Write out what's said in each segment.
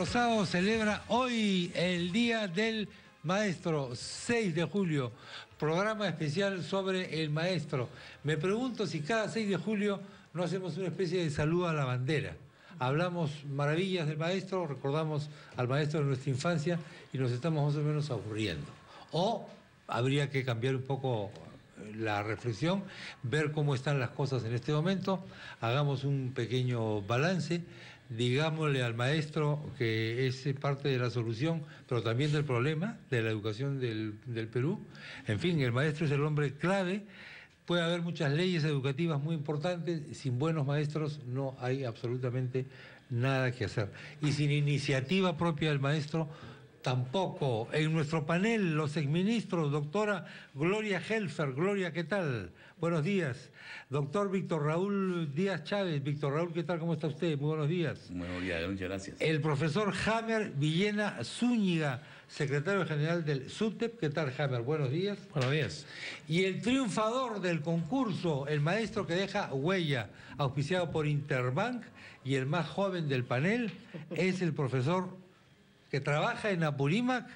Rosado celebra hoy el Día del Maestro, 6 de julio, programa especial sobre el maestro. Me pregunto si cada 6 de julio no hacemos una especie de saludo a la bandera. Hablamos maravillas del maestro, recordamos al maestro de nuestra infancia y nos estamos más o menos aburriendo. O habría que cambiar un poco la reflexión, ver cómo están las cosas en este momento, hagamos un pequeño balance, digámosle al maestro que es parte de la solución, pero también del problema de la educación del Perú. En fin, el maestro es el hombre clave. Puede haber muchas leyes educativas muy importantes, sin buenos maestros no hay absolutamente nada que hacer. Y sin iniciativa propia del maestro, tampoco. En nuestro panel, los exministros, doctora Gloria Helfer. Gloria, ¿qué tal? Buenos días. Doctor Víctor Raúl Díaz Chávez. Víctor Raúl, ¿qué tal? ¿Cómo está usted? Muy buenos días. Buenos días, muchas gracias. El profesor Jamer Villena Zúñiga, secretario general del SUTEP. ¿Qué tal, Jamer? Buenos días. Buenos días. Y el triunfador del concurso, el maestro que deja huella, auspiciado por Interbank, y el más joven del panel, es el profesor que trabaja en Apurímac,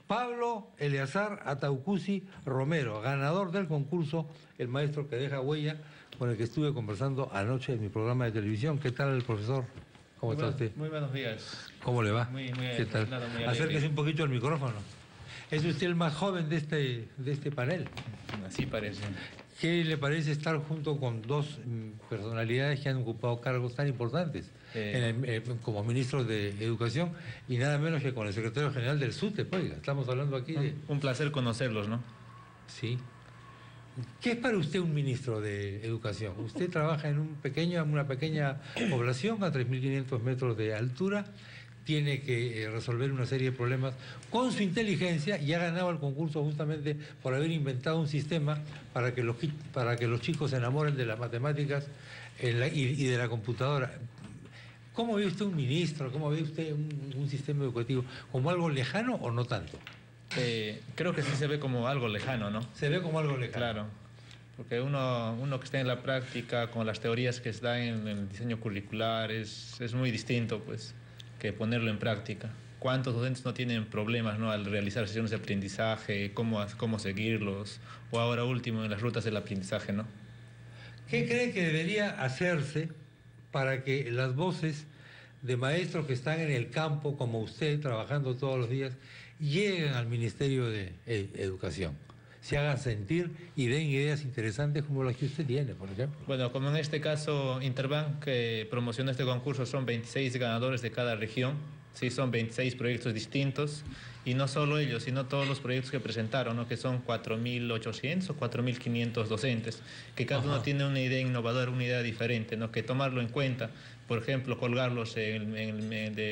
Pablo Eleazar Ataucusi Romero, ganador del concurso, el maestro que deja huella, con el que estuve conversando anoche en mi programa de televisión. ¿Qué tal, el profesor? ¿Cómo está usted? Muy buenos días. ¿Cómo le va? Muy ¿Qué tal? muy Acérquese un poquito al micrófono. ¿Es usted el más joven de este panel? Así parece. ¿Qué le parece estar junto con dos personalidades que han ocupado cargos tan importantes como ministro de Educación y nada menos que con el secretario general del SUTEP? Oiga, estamos hablando aquí de... Un placer conocerlos, ¿no? Sí. ¿Qué es para usted un ministro de Educación? Usted trabaja en una pequeña población a 3.500 metros de altura, tiene que resolver una serie de problemas con su inteligencia y ha ganado el concurso justamente por haber inventado un sistema para que los chicos se enamoren de las matemáticas y de la computadora. ¿Cómo ve usted un ministro? ¿Cómo ve usted un sistema educativo? ¿Como algo lejano o no tanto? Creo que sí se ve como algo lejano, ¿no? Se ve como algo lejano. Claro, porque uno que está en la práctica, con las teorías que está en el diseño curricular, es muy distinto, pues, que ponerlo en práctica. ¿Cuántos docentes no tienen problemas, ¿no?, al realizar sesiones de aprendizaje, cómo seguirlos, o ahora último en las rutas del aprendizaje, ¿no? ¿Qué cree que debería hacerse para que las voces de maestros que están en el campo, como usted, trabajando todos los días, lleguen al Ministerio de Educación, se hagan sentir y den ideas interesantes como las que usted tiene, por ejemplo? Bueno, como en este caso Interbank, que promociona este concurso, son 26 ganadores de cada región, sí, son 26 proyectos distintos, y no solo ellos, sino todos los proyectos que presentaron, ¿no?, que son 4.800 o 4.500 docentes, que cada uno tiene una idea innovadora, una idea diferente, ¿no?, que tomarlo en cuenta, por ejemplo, colgarlos en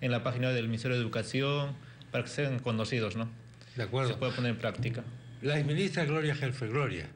la página del Ministerio de Educación, para que sean conocidos, ¿no? De acuerdo. Se puede poner en práctica. La exministra Gloria Helfer. Gloria,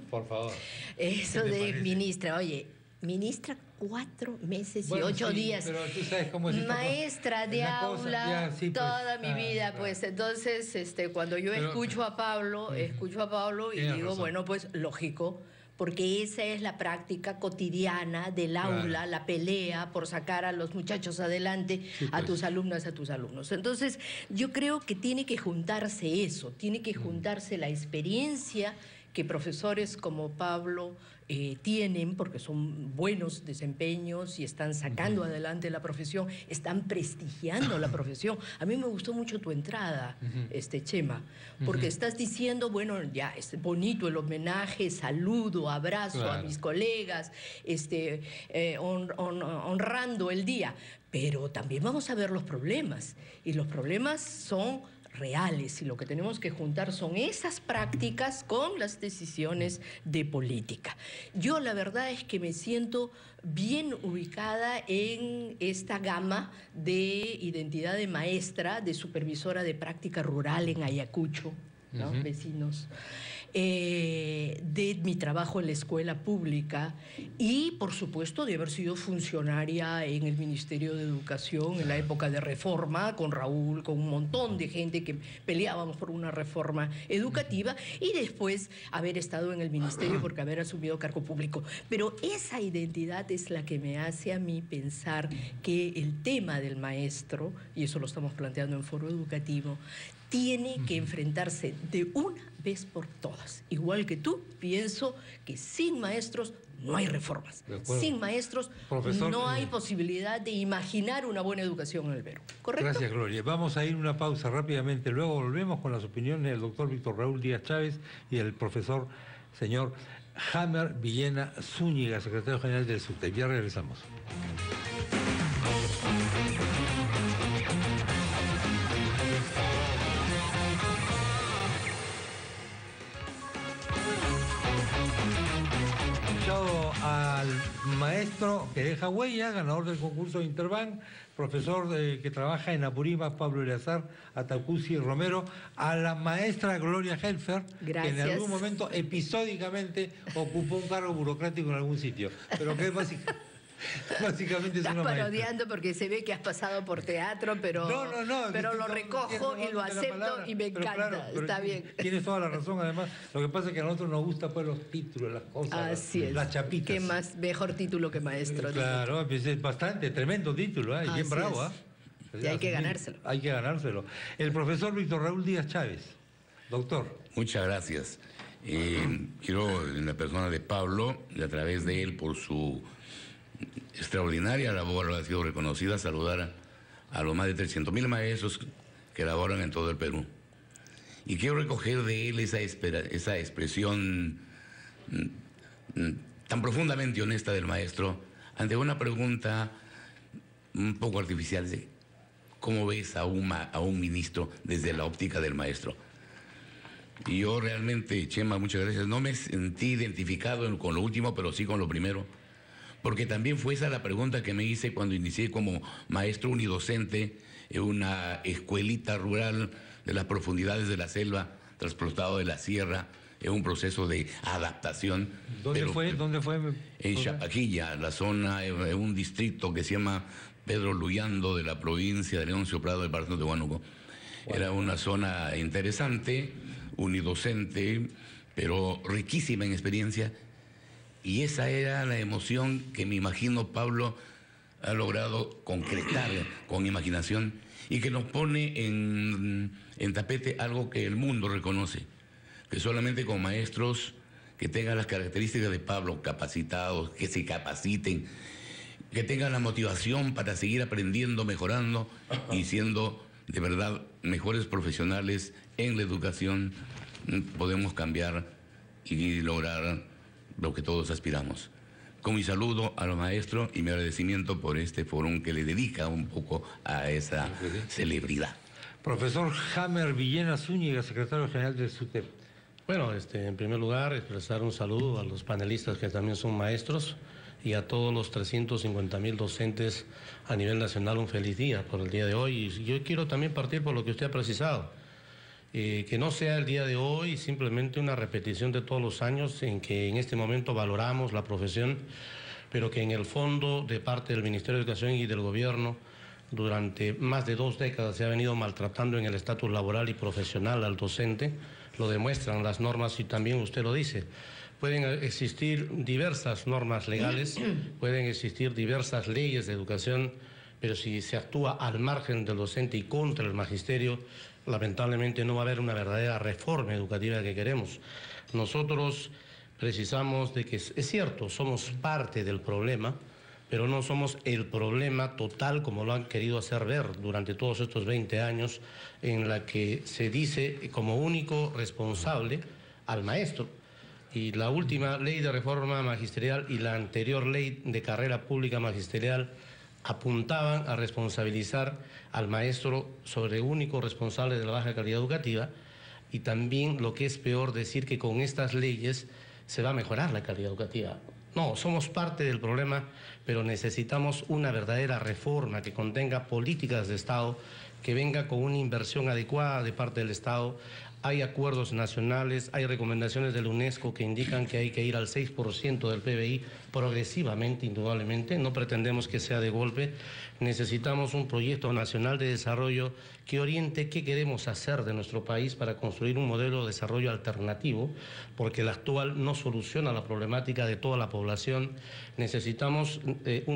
por favor. Eso de ministra, oye, ministra 4 meses y 8 días. Pero tú sabes cómo es maestra de aula toda mi vida, pues entonces cuando yo escucho a Pablo y digo, razón. Bueno, pues lógico, porque esa es la práctica cotidiana del aula, la pelea por sacar a los muchachos adelante, sí, pues, a tus alumnas, a tus alumnos. Entonces, yo creo que tiene que juntarse eso, tiene que juntarse la experiencia que profesores como Pablo tienen, porque son buenos desempeños y están sacando adelante la profesión, están prestigiando la profesión. A mí me gustó mucho tu entrada, Chema, porque estás diciendo, bueno, ya es bonito el homenaje, saludo, abrazo a mis colegas, honrando el día, pero también vamos a ver los problemas, y los problemas son reales, y lo que tenemos que juntar son esas prácticas con las decisiones de política. Yo la verdad es que me siento bien ubicada en esta gama de identidad de maestra, de supervisora de práctica rural en Ayacucho, ¿no? Vecinos. de mi trabajo en la escuela pública y, por supuesto, de haber sido funcionaria en el Ministerio de Educación en la época de reforma, con Raúl, con un montón de gente que peleábamos por una reforma educativa, y después haber estado en el Ministerio porque haber asumido cargo público. Pero esa identidad es la que me hace a mí pensar que el tema del maestro, y eso lo estamos planteando en Foro Educativo, tiene que enfrentarse de una vez por todas. Igual que tú, pienso que sin maestros no hay reformas. Sin maestros, profesor, no hay posibilidad de imaginar una buena educación en el Perú. ¿Correcto? Gracias, Gloria. Vamos a ir a una pausa rápidamente. Luego volvemos con las opiniones del doctor Víctor Raúl Díaz Chávez y el profesor señor Jamer Villena Zúñiga, secretario general del SUTEP. Ya regresamos. Al maestro que deja huella, ganador del concurso de Interbank, profesor que trabaja en Apurímac, Pablo Eleazar Atacuzzi Romero, a la maestra Gloria Helfer, gracias, que en algún momento episódicamente ocupó un cargo burocrático en algún sitio, pero que es básicamente es una parodiando maestra. Porque se ve que has pasado por teatro, pero, pero lo recojo y lo acepto y me encanta. Claro, está bien. Tienes toda la razón, además. Lo que pasa es que a nosotros nos gustan pues los títulos, las cosas, las chapitas. Qué más mejor título que maestro. Claro, pues es bastante, tremendo título, bien bravo. Y hay que ganárselo. Hay que ganárselo. El profesor Víctor Raúl Díaz Chávez. Doctor. Muchas gracias. Quiero, en la persona de Pablo, y a través de él, por su extraordinaria labor, ha sido reconocida, saludar a los más de 300.000 maestros que laboran en todo el Perú. Y quiero recoger de él esa expresión tan profundamente honesta del maestro ante una pregunta un poco artificial de ¿cómo ves a un ministro desde la óptica del maestro? Y yo realmente, Chema, muchas gracias, no me sentí identificado con lo último, pero sí con lo primero. Porque también fue esa la pregunta que me hice cuando inicié como maestro unidocente en una escuelita rural de las profundidades de la selva, trasplantado de la sierra, en un proceso de adaptación. ¿Dónde fue? En Chapaquilla, la zona, en un distrito que se llama Pedro Luyando, de la provincia de Leoncio Prado, del departamento de Huánuco. Wow. Era una zona interesante, unidocente, pero riquísima en experiencia. Y esa era la emoción que me imagino Pablo ha logrado concretar con imaginación y que nos pone en tapete algo que el mundo reconoce, que solamente con maestros que tengan las características de Pablo, capacitados, que se capaciten, que tengan la motivación para seguir aprendiendo, mejorando y siendo de verdad mejores profesionales en la educación, podemos cambiar y lograr lo que todos aspiramos. Con mi saludo a los maestros y mi agradecimiento por este foro que le dedica un poco a esa celebridad. Profesor Jamer Villena Zúñiga, secretario general del SUTEP. Bueno, en primer lugar, expresar un saludo a los panelistas que también son maestros y a todos los 350.000 docentes a nivel nacional, un feliz día por el día de hoy. Y yo quiero también partir por lo que usted ha precisado. Que no sea el día de hoy simplemente una repetición de todos los años en que en este momento valoramos la profesión, pero que en el fondo de parte del Ministerio de Educación y del Gobierno durante más de 2 décadas se ha venido maltratando en el estatus laboral y profesional al docente. Lo demuestran las normas y también usted lo dice. Pueden existir diversas normas legales, pueden existir diversas leyes de educación, pero si se actúa al margen del docente y contra el magisterio, lamentablemente no va a haber una verdadera reforma educativa que queremos. Nosotros precisamos de que es cierto, somos parte del problema, pero no somos el problema total como lo han querido hacer ver durante todos estos 20 años, en la que se dice como único responsable al maestro. Y la última ley de reforma magisterial y la anterior ley de carrera pública magisterial apuntaban a responsabilizar al maestro sobre único responsable de la baja calidad educativa, y también, lo que es peor, decir que con estas leyes se va a mejorar la calidad educativa. No, somos parte del problema, pero necesitamos una verdadera reforma que contenga políticas de Estado, que venga con una inversión adecuada de parte del Estado hay acuerdos nacionales, hay recomendaciones de la UNESCO que indican que hay que ir al 6% del PBI progresivamente, indudablemente. No pretendemos que sea de golpe. Necesitamos un proyecto nacional de desarrollo que oriente qué queremos hacer de nuestro país para construir un modelo de desarrollo alternativo, porque el actual no soluciona la problemática de toda la población. Necesitamos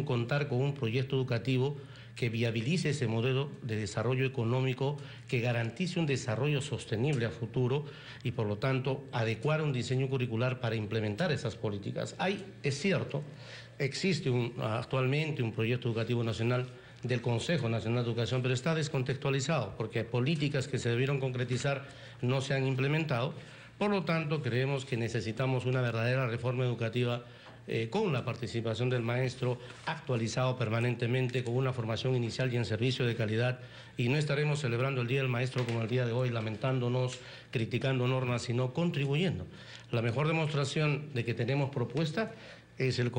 contar con un proyecto educativo que viabilice ese modelo de desarrollo económico, que garantice un desarrollo sostenible a futuro y, por lo tanto, adecuar un diseño curricular para implementar esas políticas. Es cierto, existe actualmente un proyecto educativo nacional del Consejo Nacional de Educación, pero está descontextualizado porque políticas que se debieron concretizar no se han implementado. Por lo tanto, creemos que necesitamos una verdadera reforma educativa con la participación del maestro, actualizado permanentemente, con una formación inicial y en servicio de calidad, y no estaremos celebrando el Día del Maestro como el día de hoy, lamentándonos, criticando normas, sino contribuyendo. La mejor demostración de que tenemos propuesta es el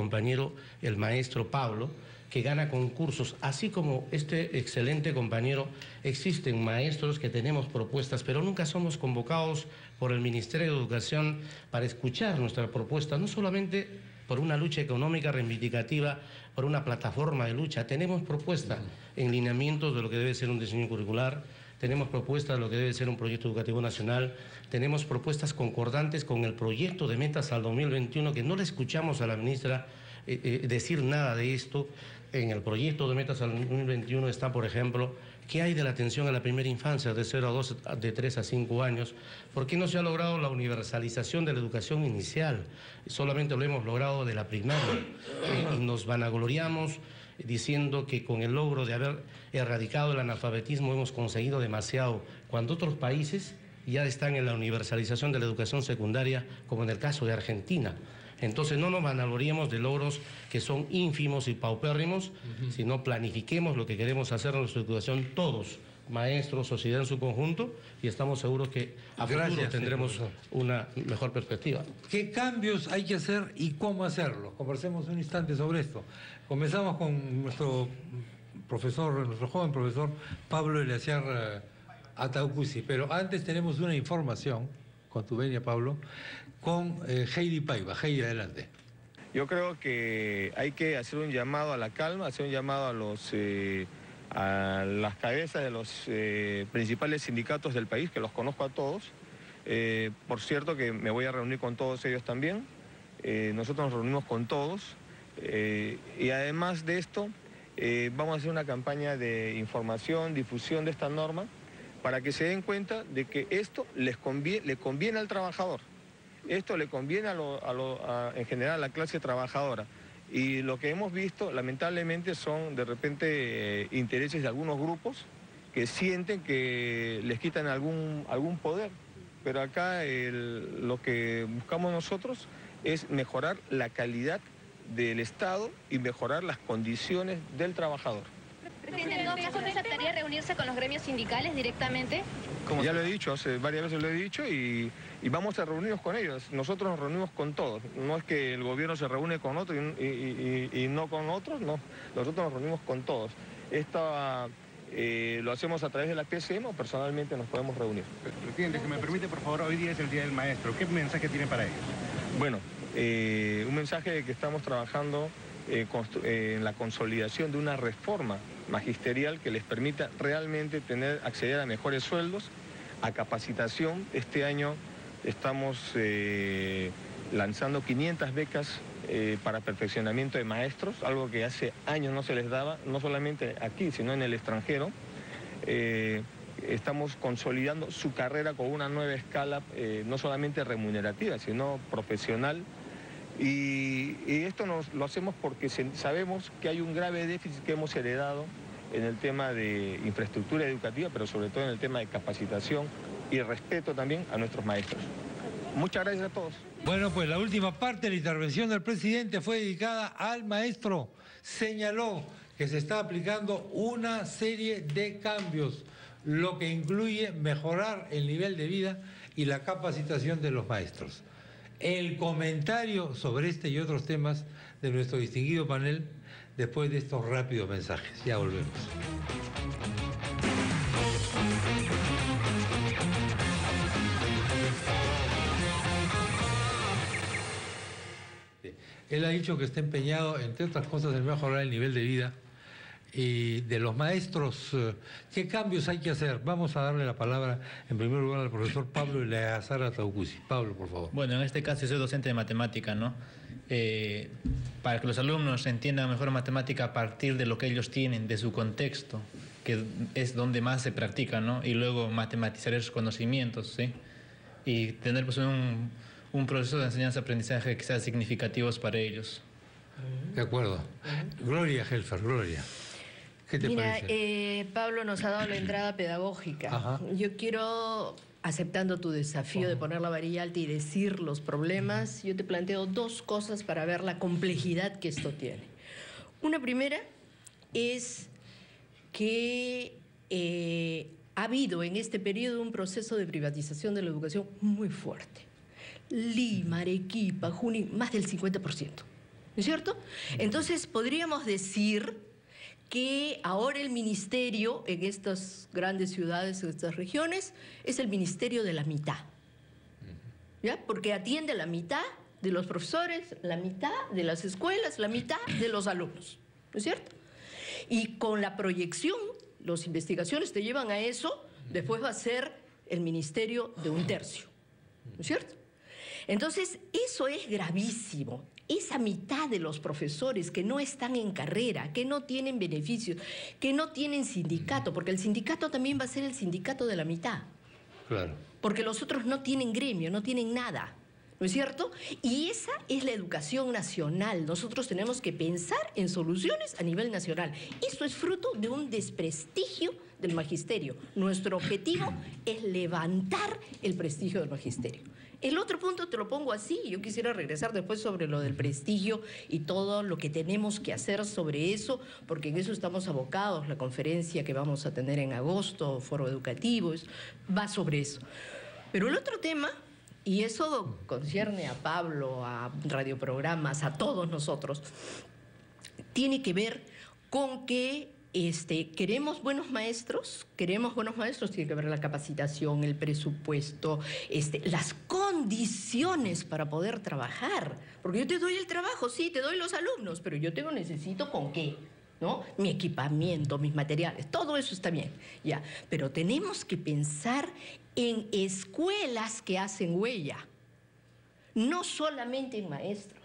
maestro Pablo, que gana concursos, así como este excelente compañero. Existen maestros que tenemos propuestas, pero nunca somos convocados por el Ministerio de Educación para escuchar nuestra propuesta, no solamente por una lucha económica reivindicativa, por una plataforma de lucha. Tenemos propuestas en lineamientos de lo que debe ser un diseño curricular, tenemos propuestas de lo que debe ser un proyecto educativo nacional, tenemos propuestas concordantes con el proyecto de metas al 2021, que no le escuchamos a la ministra decir nada de esto. En el proyecto de metas al 2021 está, por ejemplo, ¿qué hay de la atención a la primera infancia de 0 a 2, de 3 a 5 años? ¿Por qué no se ha logrado la universalización de la educación inicial? Solamente lo hemos logrado de la primaria. Y nos vanagloriamos diciendo que con el logro de haber erradicado el analfabetismo hemos conseguido demasiado, cuando otros países ya están en la universalización de la educación secundaria, como en el caso de Argentina. Entonces no nos vanagloriemos de logros que son ínfimos y paupérrimos, sino planifiquemos lo que queremos hacer en nuestra educación todos, maestros, sociedad en su conjunto, y estamos seguros que a futuro tendremos una mejor perspectiva. ¿Qué cambios hay que hacer y cómo hacerlo? Conversemos un instante sobre esto. Comenzamos con nuestro joven profesor Pablo Eleazar Ataucusi, pero antes tenemos una información, con tu venia, Pablo, con Heidi Paiva. Heidi, adelante. Yo creo que hay que hacer un llamado a la calma, hacer un llamado a las cabezas de los principales sindicatos del país, que los conozco a todos. Por cierto que me voy a reunir con todos ellos también. Nosotros nos reunimos con todos. Y además de esto, vamos a hacer una campaña de información, difusión de esta norma, para que se den cuenta de que esto le conviene al trabajador. Esto le conviene en general a la clase trabajadora. Y lo que hemos visto, lamentablemente, son de repente intereses de algunos grupos que sienten que les quitan algún poder. Pero acá lo que buscamos nosotros es mejorar la calidad del Estado y mejorar las condiciones del trabajador. Presidente, ¿en todo caso no aceptaría reunirse con los gremios sindicales directamente? Como ya lo he dicho, hace varias veces lo he dicho, y vamos a reunirnos con ellos. Nosotros nos reunimos con todos. No es que el gobierno se reúne con otros y no con otros, no. Nosotros nos reunimos con todos. Esto lo hacemos a través de la PCM o personalmente nos podemos reunir. Presidente, si me permite, por favor, hoy día es el Día del Maestro. ¿Qué mensaje tiene para ellos? Bueno, un mensaje de que estamos trabajando en la consolidación de una reforma magisterial que les permita realmente acceder a mejores sueldos, a capacitación. Este año estamos lanzando 500 becas para perfeccionamiento de maestros, algo que hace años no se les daba, no solamente aquí, sino en el extranjero. Estamos consolidando su carrera con una nueva escala, no solamente remunerativa, sino profesional. Y esto lo hacemos porque sabemos que hay un grave déficit que hemos heredado en el tema de infraestructura educativa, pero sobre todo en el tema de capacitación y respeto también a nuestros maestros. Muchas gracias a todos. Bueno, pues la última parte de la intervención del presidente fue dedicada al maestro. Señaló que se está aplicando una serie de cambios, lo que incluye mejorar el nivel de vida y la capacitación de los maestros. El comentario sobre este y otros temas de nuestro distinguido panel después de estos rápidos mensajes. Ya volvemos. Él ha dicho que está empeñado, entre otras cosas, en mejorar el nivel de vida y de los maestros. ¿Qué cambios hay que hacer? Vamos a darle la palabra en primer lugar al profesor Pablo Eleazar Taucusi. Pablo, por favor. Bueno, en este caso yo soy docente de matemática, ¿no? Para que los alumnos entiendan mejor matemática a partir de lo que ellos tienen, de su contexto, que es donde más se practica, ¿no? Y luego matematizar esos conocimientos, ¿sí? Y tener pues un proceso de enseñanza-aprendizaje que sea significativos para ellos. De acuerdo. Gloria Helfer, Gloria. ¿Qué te parece? Pablo nos ha dado la entrada pedagógica. Ajá. Yo quiero, aceptando tu desafío de poner la varilla alta y decir los problemas, yo te planteo dos cosas para ver la complejidad que esto tiene. Una primera es que ha habido en este periodo un proceso de privatización de la educación muy fuerte. Lima, Arequipa, Junín, más del 50%. ¿No es cierto? Entonces podríamos decir que ahora el ministerio en estas grandes ciudades, en estas regiones, es el ministerio de la mitad. ¿Ya? Porque atiende la mitad de los profesores, la mitad de las escuelas, la mitad de los alumnos. ¿No es cierto? Y con la proyección, las investigaciones te llevan a eso, después va a ser el ministerio de un tercio. ¿No es cierto? Entonces, eso es gravísimo. Esa mitad de los profesores que no están en carrera, que no tienen beneficios, que no tienen sindicato, porque el sindicato también va a ser el sindicato de la mitad. Claro. Porque los otros no tienen gremio, no tienen nada. ¿No es cierto? Y esa es la educación nacional. Nosotros tenemos que pensar en soluciones a nivel nacional. Eso es fruto de un desprestigio del magisterio. Nuestro objetivo es levantar el prestigio del magisterio. El otro punto te lo pongo así, yo quisiera regresar después sobre lo del prestigio y todo lo que tenemos que hacer sobre eso, porque en eso estamos abocados, la conferencia que vamos a tener en agosto, foro educativo, va sobre eso. Pero el otro tema, y eso concierne a Pablo, a radioprogramas, a todos nosotros, tiene que ver con que queremos buenos maestros, tiene que ver la capacitación, el presupuesto, las condiciones para poder trabajar. Porque yo te doy el trabajo, sí, te doy los alumnos, pero yo necesito con qué, ¿no? Mi equipamiento, mis materiales, todo eso está bien, ya. Pero tenemos que pensar en escuelas que hacen huella, no solamente en maestros.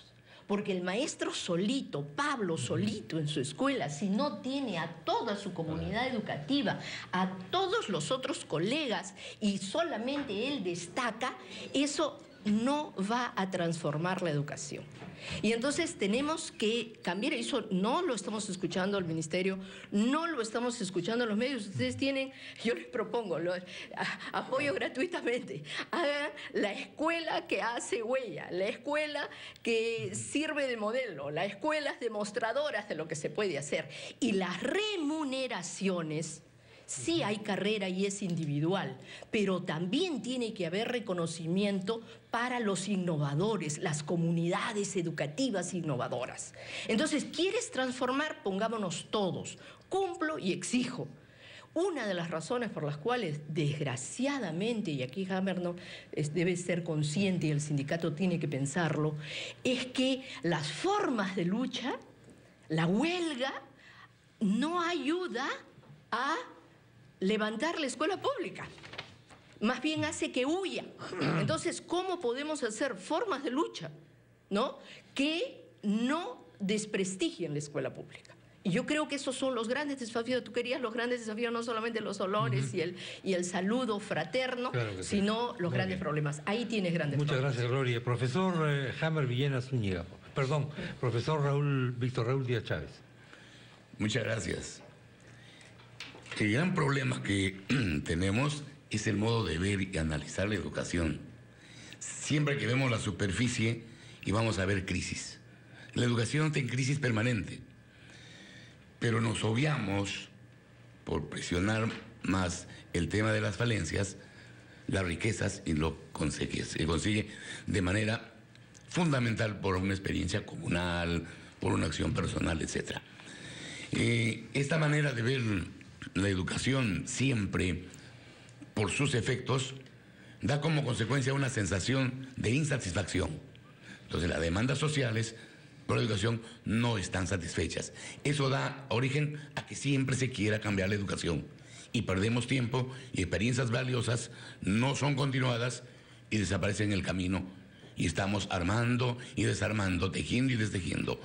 Porque el maestro solito, Pablo solito en su escuela, si no tiene a toda su comunidad educativa, a todos los otros colegas y solamente él destaca, eso no va a transformar la educación. Y entonces tenemos que cambiar eso. No lo estamos escuchando al ministerio, no lo estamos escuchando a los medios. Ustedes tienen, yo les propongo, apoyo gratuitamente. Hagan la escuela que hace huella, la escuela que sirve de modelo, las escuelas demostradoras de lo que se puede hacer. Y las remuneraciones, sí hay carrera y es individual, pero también tiene que haber reconocimiento para los innovadores, las comunidades educativas innovadoras. Entonces, ¿quieres transformar? Pongámonos todos. Cumplo y exijo. Una de las razones por las cuales, desgraciadamente, y aquí Hammer debe ser consciente y el sindicato tiene que pensarlo, es que las formas de lucha, la huelga, no ayuda a levantar la escuela pública. Más bien hace que huya. Entonces, ¿cómo podemos hacer formas de lucha, ¿no?, que no desprestigien la escuela pública? Y yo creo que esos son los grandes desafíos. Tú querías los grandes desafíos, no solamente los olores y el saludo fraterno, claro que sino los grandes problemas. Ahí tienes grandes problemas. Muchas gracias, Gloria. Profesor Hammer Villena Zúñiga. Perdón, profesor Víctor Raúl Díaz Chávez. Muchas gracias. El gran problema que tenemos es el modo de ver y analizar la educación. Siempre que vemos la superficie y vamos a ver crisis. La educación está en crisis permanente, pero nos obviamos, por presionar más el tema de las falencias, las riquezas, y se consigue de manera fundamental por una experiencia comunal, por una acción personal, etc. Esta manera de ver la educación siempre por sus efectos da como consecuencia una sensación de insatisfacción. Entonces las demandas sociales por la educación no están satisfechas. Eso da origen a que siempre se quiera cambiar la educación y perdemos tiempo y experiencias valiosas no son continuadas y desaparecen en el camino y estamos armando y desarmando, tejiendo y destejiendo,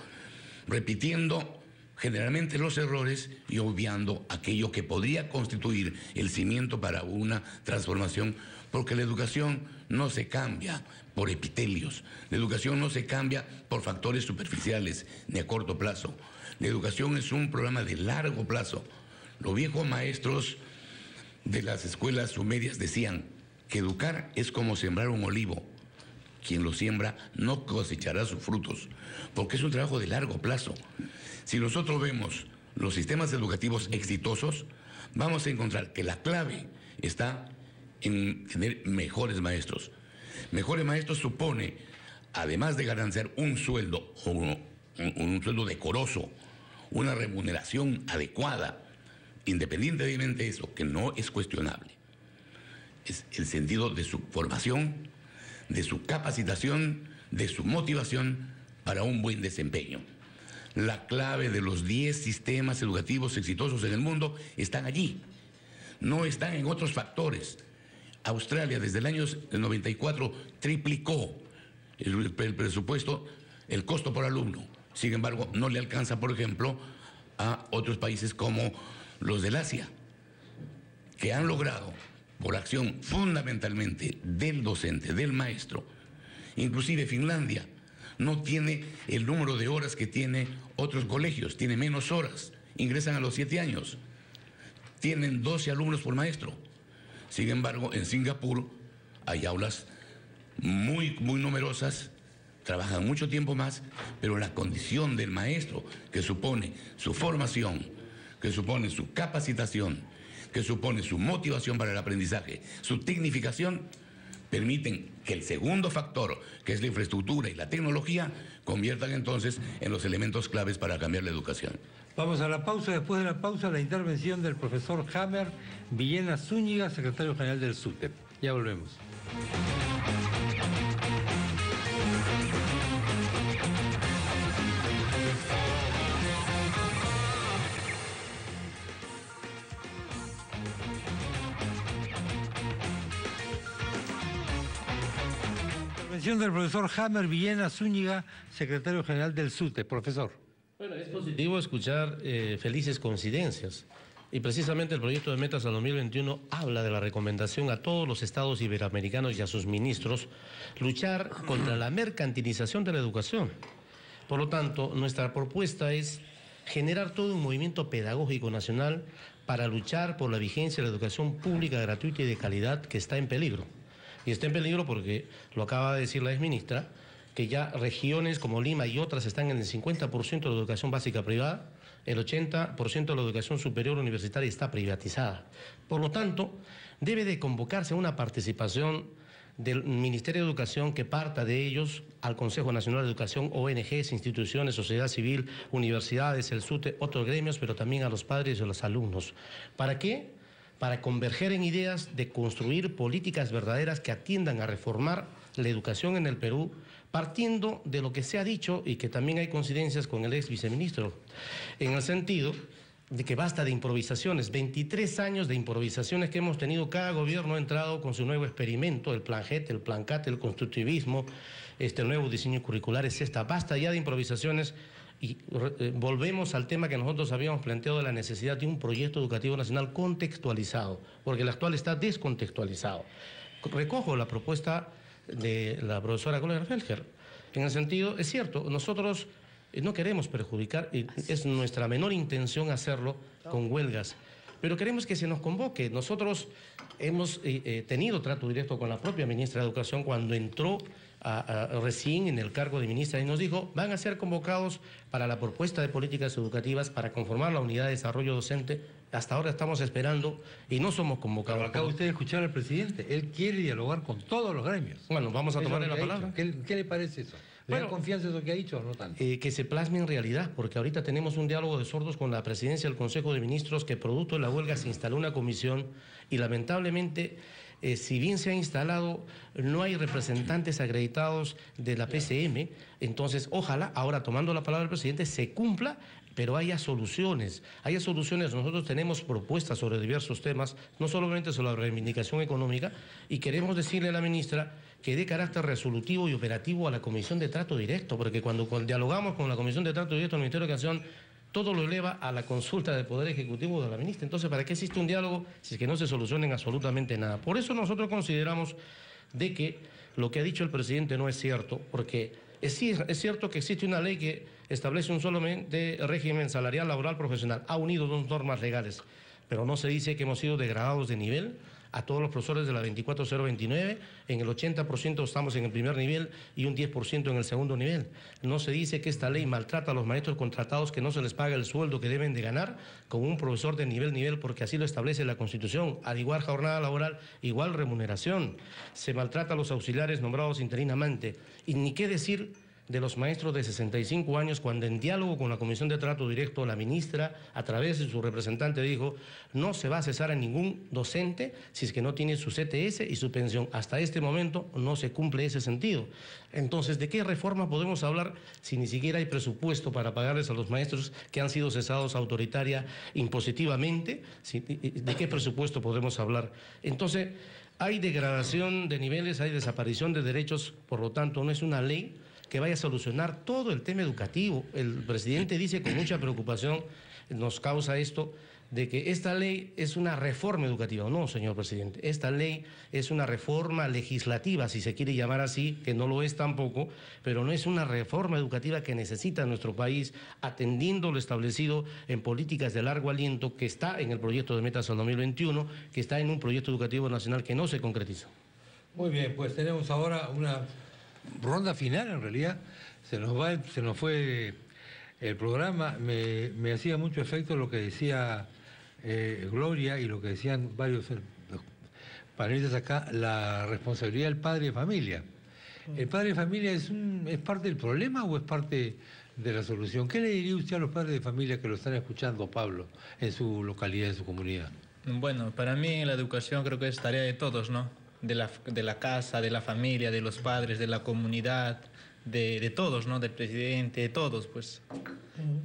repitiendo generalmente los errores y obviando aquello que podría constituir el cimiento para una transformación, porque la educación no se cambia por epitelios, la educación no se cambia por factores superficiales ni a corto plazo. La educación es un programa de largo plazo. Los viejos maestros de las escuelas sumerias decían que educar es como sembrar un olivo. Quien lo siembra no cosechará sus frutos, porque es un trabajo de largo plazo. Si nosotros vemos los sistemas educativos exitosos, vamos a encontrar que la clave está en tener mejores maestros. Mejores maestros supone, además de garantizar un sueldo, un sueldo decoroso, una remuneración adecuada, independientemente de eso, que no es cuestionable, es el sentido de su formación, de su capacitación, de su motivación para un buen desempeño. La clave de los 10 sistemas educativos exitosos en el mundo están allí, no están en otros factores. Australia desde el año 94 triplicó el presupuesto, el costo por alumno. Sin embargo, no le alcanza, por ejemplo, a otros países como los del Asia, que han logrado, por acción fundamentalmente del docente, del maestro, inclusive Finlandia, no tiene el número de horas que tiene otros colegios, tiene menos horas, ingresan a los 7 años, tienen 12 alumnos por maestro. Sin embargo, en Singapur hay aulas muy numerosas, trabajan mucho tiempo más, pero la condición del maestro, que supone su formación, que supone su capacitación, que supone su motivación para el aprendizaje, su tecnificación, permiten que el segundo factor, que es la infraestructura y la tecnología, conviertan entonces en los elementos claves para cambiar la educación. Vamos a la pausa. Después de la pausa, la intervención del profesor Hammer Villena Zúñiga, secretario general del SUTEP. Ya volvemos. Intervención del profesor Hammer Villena Zúñiga, secretario general del SUTEP. Profesor. Bueno, es positivo escuchar felices coincidencias y precisamente el proyecto de metas al 2021 habla de la recomendación a todos los estados iberoamericanos y a sus ministros luchar contra la mercantilización de la educación. Por lo tanto, nuestra propuesta es generar todo un movimiento pedagógico nacional para luchar por la vigencia de la educación pública, gratuita y de calidad que está en peligro. Y está en peligro porque, lo acaba de decir la exministra, que ya regiones como Lima y otras están en el 50% de la educación básica privada, el 80% de la educación superior universitaria está privatizada. Por lo tanto, debe de convocarse una participación del Ministerio de Educación que parta de ellos al Consejo Nacional de Educación, ONGs, instituciones, sociedad civil, universidades, el SUTE, otros gremios, pero también a los padres y a los alumnos. ¿Para qué? Para converger en ideas de construir políticas verdaderas que atiendan a reformar la educación en el Perú, partiendo de lo que se ha dicho y que también hay coincidencias con el ex viceministro, en el sentido de que basta de improvisaciones. 23 años de improvisaciones que hemos tenido, cada gobierno ha entrado con su nuevo experimento, el plan GET, el plan CAT, el constructivismo, el nuevo diseño curricular, basta ya de improvisaciones y volvemos al tema que nosotros habíamos planteado de la necesidad de un proyecto educativo nacional contextualizado, porque el actual está descontextualizado. Recojo la propuesta de la profesora Gloria Felger, en el sentido, es cierto, nosotros no queremos perjudicar, es nuestra menor intención hacerlo con huelgas, pero queremos que se nos convoque. Nosotros hemos tenido trato directo con la propia ministra de Educación cuando entró recién en el cargo de ministra y nos dijo, van a ser convocados para la propuesta de políticas educativas para conformar la unidad de desarrollo docente. Hasta ahora estamos esperando y no somos convocados. Pero acaba usted de escuchar al presidente, él quiere dialogar con todos los gremios. Bueno, vamos a tomarle la palabra. ¿Qué le parece eso? ¿Le da confianza eso que ha dicho o no tanto? Que se plasme en realidad, porque ahorita tenemos un diálogo de sordos con la presidencia del Consejo de Ministros que producto de la huelga se instaló una comisión y lamentablemente si bien se ha instalado, no hay representantes acreditados de la PCM, entonces ojalá, ahora tomando la palabra del presidente, se cumpla, pero haya soluciones. Nosotros tenemos propuestas sobre diversos temas, no solamente sobre la reivindicación económica, y queremos decirle a la ministra que dé carácter resolutivo y operativo a la Comisión de Trato Directo, porque cuando dialogamos con la Comisión de Trato Directo del Ministerio de Educación, todo lo eleva a la consulta del Poder Ejecutivo de la ministra. Entonces, ¿para qué existe un diálogo si es que no se solucionen absolutamente nada? Por eso nosotros consideramos de que lo que ha dicho el presidente no es cierto, porque es cierto que existe una ley que establece un solamente régimen salarial laboral profesional, ha unido dos normas legales, pero no se dice que hemos sido degradados de nivel. A todos los profesores de la 24029, en el 80% estamos en el primer nivel y un 10% en el segundo nivel. No se dice que esta ley maltrata a los maestros contratados, que no se les paga el sueldo que deben de ganar con un profesor de nivel, porque así lo establece la Constitución. Al igual jornada laboral, igual remuneración. Se maltrata a los auxiliares nombrados interinamente. Y ni qué decir de los maestros de 65 años, cuando en diálogo con la Comisión de Trato Directo, la ministra, a través de su representante, dijo: no se va a cesar a ningún docente si es que no tiene su CTS y su pensión. Hasta este momento no se cumple ese sentido. Entonces, ¿de qué reforma podemos hablar si ni siquiera hay presupuesto para pagarles a los maestros que han sido cesados autoritaria, impositivamente? ¿De qué presupuesto podemos hablar? Entonces, hay degradación de niveles, hay desaparición de derechos, por lo tanto, no es una ley que vaya a solucionar todo el tema educativo. El presidente dice con mucha preocupación, nos causa esto, de que esta ley es una reforma educativa. No, señor presidente, esta ley es una reforma legislativa, si se quiere llamar así, que no lo es tampoco, pero no es una reforma educativa que necesita nuestro país, atendiendo lo establecido en políticas de largo aliento, que está en el proyecto de metas al 2021, que está en un proyecto educativo nacional que no se concretiza. Muy bien, pues tenemos ahora una ronda final. En realidad se nos fue el programa. Me hacía mucho efecto lo que decía Gloria y lo que decían varios los panelistas acá, la responsabilidad del padre de familia. ¿El padre de familia es parte del problema o es parte de la solución? ¿Qué le diría usted a los padres de familia que lo están escuchando, Pablo, en su localidad, en su comunidad? Bueno, para mí la educación creo que es tarea de todos, ¿no? De la casa, de la familia, de los padres, de la comunidad, de todos, ¿no? Del presidente, de todos, pues.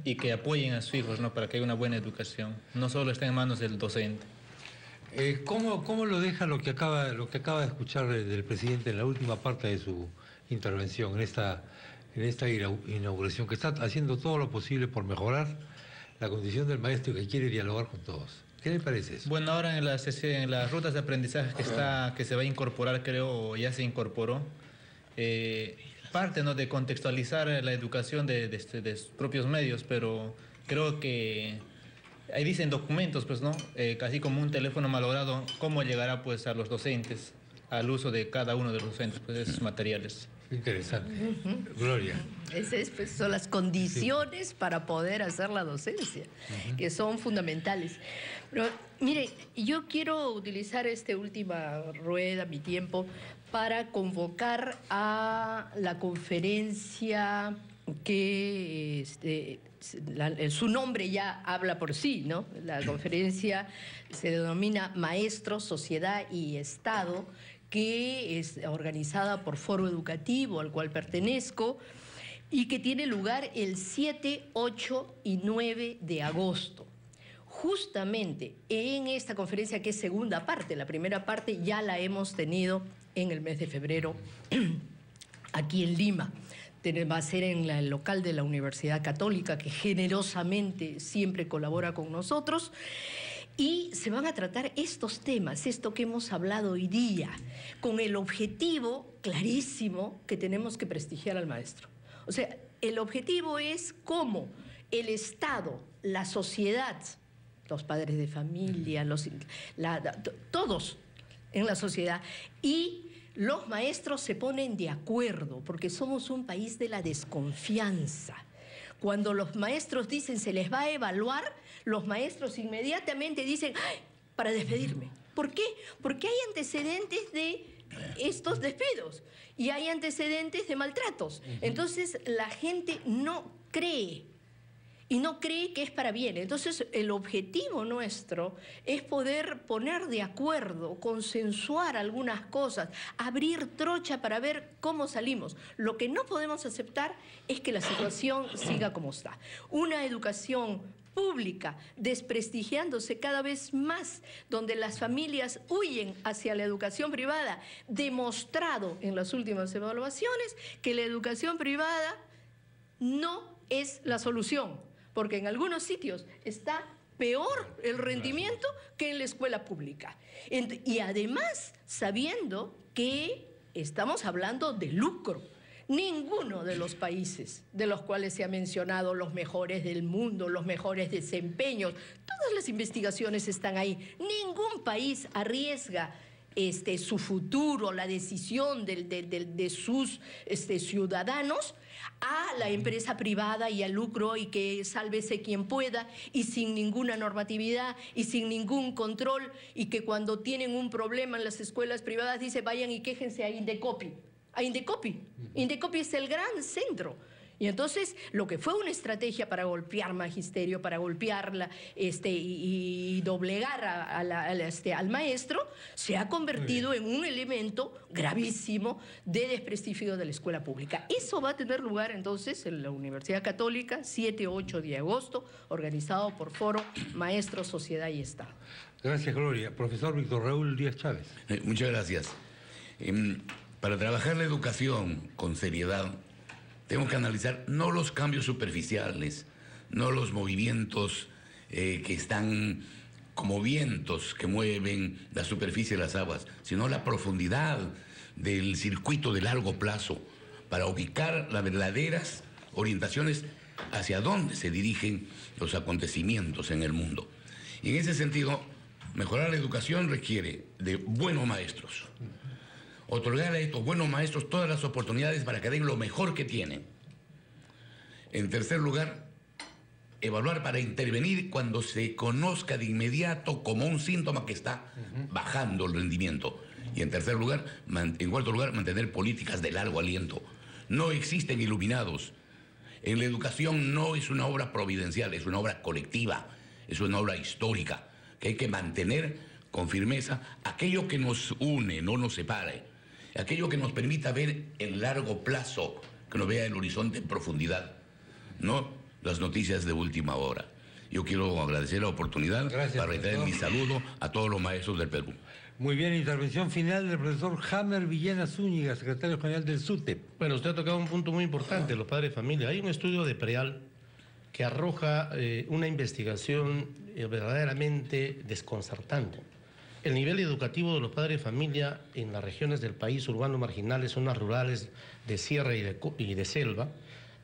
Y que apoyen a sus hijos, ¿no? Para que haya una buena educación. No solo esté en manos del docente. ¿Cómo lo deja lo que acaba de escuchar del presidente en la última parte de su intervención, en esta inauguración, que está haciendo todo lo posible por mejorar la condición del maestro y que quiere dialogar con todos? ¿Qué le parece eso? Bueno, ahora en las rutas de aprendizaje que se va a incorporar, creo, ya se incorporó, parte, ¿no?, de contextualizar la educación de sus propios medios, pero creo que ahí dicen documentos, pues, ¿no? Casi como un teléfono malogrado, cómo llegará, pues, a los docentes, al uso de cada uno de los docentes, pues, esos materiales. Interesante. Gloria. Esas, pues, son las condiciones para poder hacer la docencia, que son fundamentales. Pero, mire, yo quiero utilizar esta última rueda, mi tiempo, para convocar a la conferencia que su nombre ya habla por sí, ¿no? La conferencia se denomina Maestros, Sociedad y Estado, que es organizada por Foro Educativo, al cual pertenezco, y que tiene lugar el 7, 8 y 9 de agosto. Justamente en esta conferencia, que es segunda parte, la primera parte ya la hemos tenido en el mes de febrero aquí en Lima. Va a ser en el local de la Universidad Católica, que generosamente siempre colabora con nosotros. Y se van a tratar estos temas, esto que hemos hablado hoy día, con el objetivo clarísimo que tenemos que prestigiar al maestro. O sea, el objetivo es cómo el Estado, la sociedad, los padres de familia, todos en la sociedad, y los maestros se ponen de acuerdo, porque somos un país de la desconfianza. Cuando los maestros dicen se les va a evaluar, los maestros inmediatamente dicen, ¡ay!, para despedirme. ¿Por qué? Porque hay antecedentes de estos despidos y hay antecedentes de maltratos. Entonces la gente no cree. y no cree que es para bien. Entonces, el objetivo nuestro es poder poner de acuerdo, consensuar algunas cosas, abrir trocha para ver cómo salimos. Lo que no podemos aceptar es que la situación siga como está. Una educación pública desprestigiándose cada vez más, donde las familias huyen hacia la educación privada, demostrado en las últimas evaluaciones que la educación privada no es la solución, porque en algunos sitios está peor el rendimiento que en la escuela pública. Y además, sabiendo que estamos hablando de lucro. Ninguno de los países de los cuales se ha mencionado los mejores del mundo, los mejores desempeños, todas las investigaciones están ahí. Ningún país arriesga su futuro, la decisión de sus ciudadanos a la empresa privada y al lucro, y que sálvese quien pueda, y sin ninguna normatividad y sin ningún control, y que cuando tienen un problema en las escuelas privadas dice vayan y quéjense a Indecopi. A Indecopi. Indecopi es el gran centro. Y entonces, lo que fue una estrategia para golpear magisterio, para golpearla y doblegar al maestro, se ha convertido en un elemento gravísimo de desprestigio de la escuela pública. Eso va a tener lugar entonces en la Universidad Católica, 7-8 de agosto, organizado por Foro Maestros, Sociedad y Estado. Gracias, Gloria. Profesor Víctor Raúl Díaz Chávez. Muchas gracias. Para trabajar la educación con seriedad, tengo que analizar no los cambios superficiales, no los movimientos que están como vientos que mueven la superficie de las aguas, sino la profundidad del circuito de largo plazo para ubicar las verdaderas orientaciones hacia dónde se dirigen los acontecimientos en el mundo. Y en ese sentido, mejorar la educación requiere de buenos maestros. Otorgar a estos buenos maestros todas las oportunidades para que den lo mejor que tienen. En tercer lugar, evaluar para intervenir cuando se conozca de inmediato como un síntoma que está bajando el rendimiento. Y en cuarto lugar, mantener políticas de largo aliento. No existen iluminados. En la educación no es una obra providencial, es una obra colectiva, es una obra histórica, que hay que mantener con firmeza aquello que nos une, no nos separe. Aquello que nos permita ver en largo plazo, que nos vea el horizonte en profundidad, no las noticias de última hora. Yo quiero agradecer la oportunidad para reiterar mi saludo a todos los maestros del Perú. Muy bien, intervención final del profesor Jamer Villena Zúñiga, secretario general del SUTEP. Bueno, usted ha tocado un punto muy importante, los padres de familia. Hay un estudio de PREAL que arroja una investigación verdaderamente desconcertante. El nivel educativo de los padres de familia en las regiones del país, urbanos marginales, zonas rurales de sierra y de selva,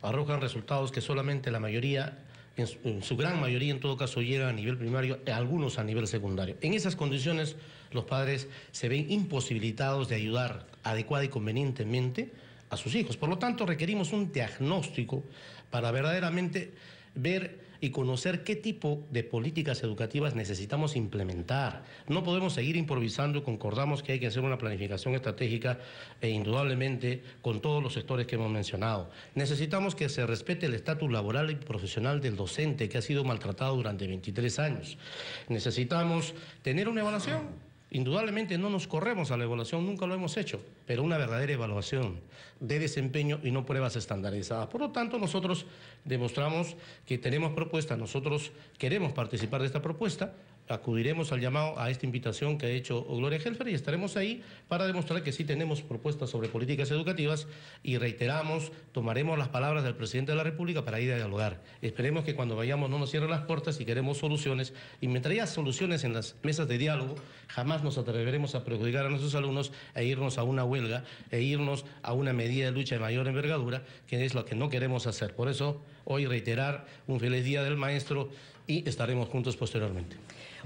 arrojan resultados que solamente la mayoría, en su gran mayoría en todo caso, llegan a nivel primario, algunos a nivel secundario. En esas condiciones, los padres se ven imposibilitados de ayudar adecuada y convenientemente a sus hijos. Por lo tanto, requerimos un diagnóstico para verdaderamente ver y conocer qué tipo de políticas educativas necesitamos implementar. No podemos seguir improvisando, concordamos que hay que hacer una planificación estratégica indudablemente con todos los sectores que hemos mencionado. Necesitamos que se respete el estatus laboral y profesional del docente que ha sido maltratado durante 23 años. Necesitamos tener una evaluación. Indudablemente no nos corremos a la evaluación, nunca lo hemos hecho, pero una verdadera evaluación de desempeño y no pruebas estandarizadas. Por lo tanto, nosotros demostramos que tenemos propuesta, nosotros queremos participar de esta propuesta, acudiremos al llamado, a esta invitación que ha hecho Gloria Helfer y estaremos ahí para demostrar que sí tenemos propuestas sobre políticas educativas y reiteramos, tomaremos las palabras del presidente de la República para ir a dialogar. Esperemos que cuando vayamos no nos cierren las puertas y queremos soluciones, y mientras haya soluciones en las mesas de diálogo, jamás nos atreveremos a perjudicar a nuestros alumnos e irnos a una huelga, e irnos a una medida de lucha de mayor envergadura, que es lo que no queremos hacer. Por eso, hoy reiterar un feliz Día del Maestro y estaremos juntos posteriormente.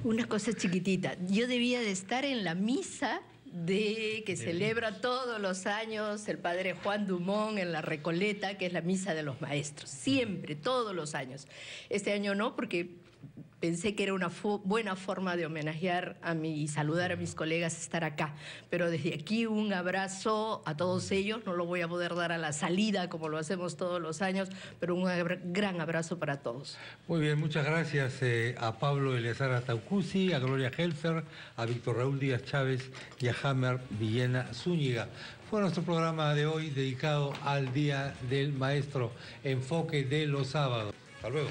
Una cosa chiquitita, yo debía de estar en la misa que celebra todos los años el padre Juan Dumont en la Recoleta, que es la misa de los maestros, siempre, todos los años. Este año no, porque pensé que era una buena forma de homenajear y saludar a mis colegas estar acá. Pero desde aquí un abrazo a todos ellos, no lo voy a poder dar a la salida como lo hacemos todos los años, pero un gran abrazo para todos. Muy bien, muchas gracias a Pablo Eleazar Ataucusi, a Gloria Helfer, a Víctor Raúl Díaz Chávez y a Hammer Villena Zúñiga. Fue nuestro programa de hoy dedicado al Día del Maestro, enfoque de los sábados. Hasta luego.